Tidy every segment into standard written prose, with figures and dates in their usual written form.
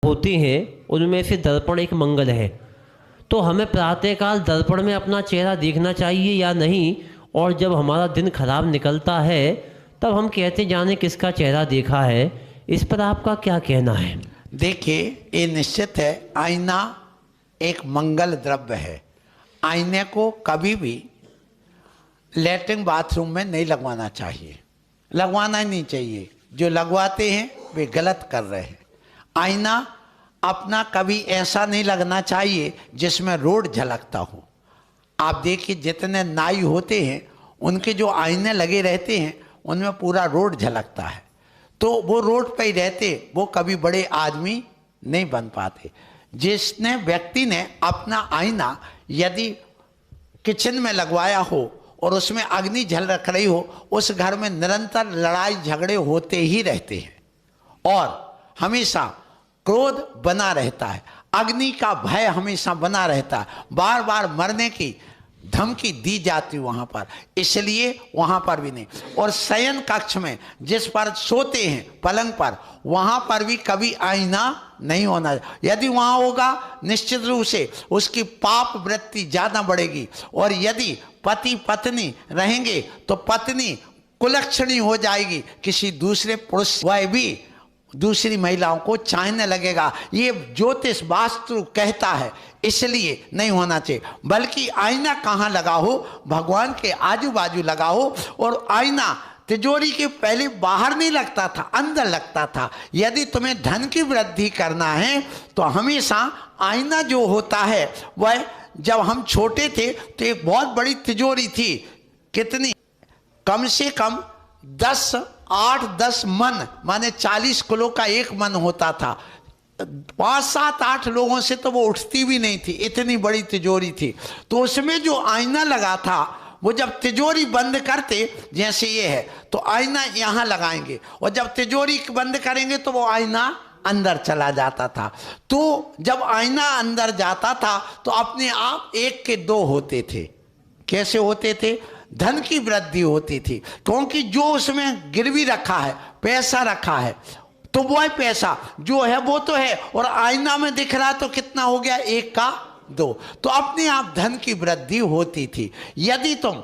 होती हैं उनमें से दर्पण एक मंगल है। तो हमें प्रातःकाल दर्पण में अपना चेहरा देखना चाहिए या नहीं, और जब हमारा दिन खराब निकलता है तब हम कहते जाने किसका चेहरा देखा है, इस पर आपका क्या कहना है? देखिए, ये निश्चित है, आईना एक मंगल द्रव्य है। आईने को कभी भी लैट्रिन बाथरूम में नहीं लगवाना चाहिए, लगवाना ही नहीं चाहिए। जो लगवाते हैं वे गलत कर रहे हैं। आईना अपना कभी ऐसा नहीं लगना चाहिए जिसमें रोड झलकता हो। आप देखिए, जितने नाई होते हैं उनके जो आईने लगे रहते हैं उनमें पूरा रोड झलकता है, तो वो रोड पे ही रहते, वो कभी बड़े आदमी नहीं बन पाते। जिसने व्यक्ति ने अपना आईना यदि किचन में लगवाया हो और उसमें अग्नि झल रख रही हो, उस घर में निरंतर लड़ाई झगड़े होते ही रहते हैं और हमेशा क्रोध बना रहता है, अग्नि का भय हमेशा बना रहता है, बार बार मरने की धमकी दी जाती वहां पर, इसलिए वहां पर भी नहीं। और शयन कक्ष में जिस पर सोते हैं पलंग पर, वहां पर भी कभी आईना नहीं होना। यदि वहां होगा निश्चित रूप से उसकी पाप वृत्ति ज्यादा बढ़ेगी, और यदि पति पत्नी रहेंगे तो पत्नी कुलक्षणी हो जाएगी, किसी दूसरे पुरुष, वह भी दूसरी महिलाओं को चाहने लगेगा। ये ज्योतिष वास्तु कहता है, इसलिए नहीं होना चाहिए। बल्कि आईना कहाँ लगा हो, भगवान के आजू बाजू लगा हो। और आईना तिजोरी के पहले बाहर नहीं लगता था, अंदर लगता था। यदि तुम्हें धन की वृद्धि करना है तो हमेशा आईना जो होता है, वह जब हम छोटे थे तो एक बहुत बड़ी तिजोरी थी, कितनी, कम से कम 8-10 मन, माने 40 किलो का एक मन होता था। 5-7-8 लोगों से तो वो उठती भी नहीं थी, इतनी बड़ी तिजोरी थी। तो उसमें जो आईना लगा था, वो जब तिजोरी बंद करते, जैसे ये है, तो आईना यहाँ लगाएंगे, और जब तिजोरी बंद करेंगे तो वो आईना अंदर चला जाता था। तो जब आईना अंदर जाता था तो अपने आप 1 के 2 होते थे। कैसे होते थे? धन की वृद्धि होती थी, क्योंकि जो उसमें गिरवी रखा है, पैसा रखा है, तो वह पैसा जो है वो तो है, और आईना में दिख रहा तो कितना हो गया, 1 का 2, तो अपने आप धन की वृद्धि होती थी। यदि तुम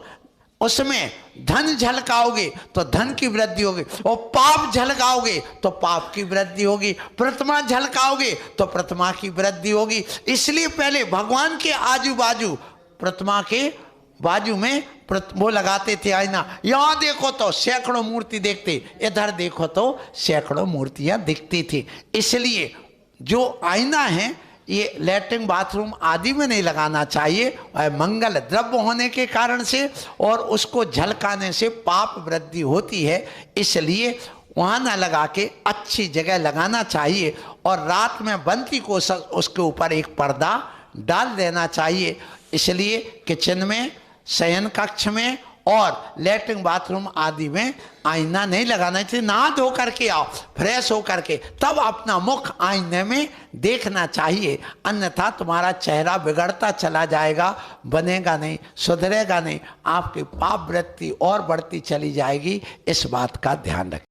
उसमें धन झलकाओगे तो धन की वृद्धि होगी, और पाप झलकाओगे तो पाप की वृद्धि होगी, प्रतिमा झलकाओगे तो प्रतिमा की वृद्धि होगी। इसलिए पहले भगवान के आजू बाजू, प्रतिमा के बाजू में वो लगाते थे आईना। यहां देखो तो सैकड़ों मूर्ति देखते, इधर देखो तो सैकड़ों मूर्तियां दिखती थी। इसलिए जो आईना है ये लैट्रिन बाथरूम आदि में नहीं लगाना चाहिए, मंगल द्रव्य होने के कारण से, और उसको झलकाने से पाप वृद्धि होती है, इसलिए वहां ना लगा के अच्छी जगह लगाना चाहिए। और रात में बंती को उसके ऊपर एक पर्दा डाल देना चाहिए। इसलिए किचन में, शयन कक्ष में और लैट्रिन बाथरूम आदि में आईना नहीं लगाना चाहिए। नहा धो करके आओ, फ्रेश हो करके, तब अपना मुख आईने में देखना चाहिए, अन्यथा तुम्हारा चेहरा बिगड़ता चला जाएगा, बनेगा नहीं, सुधरेगा नहीं, आपकी पाप वृत्ति और बढ़ती चली जाएगी। इस बात का ध्यान रखें।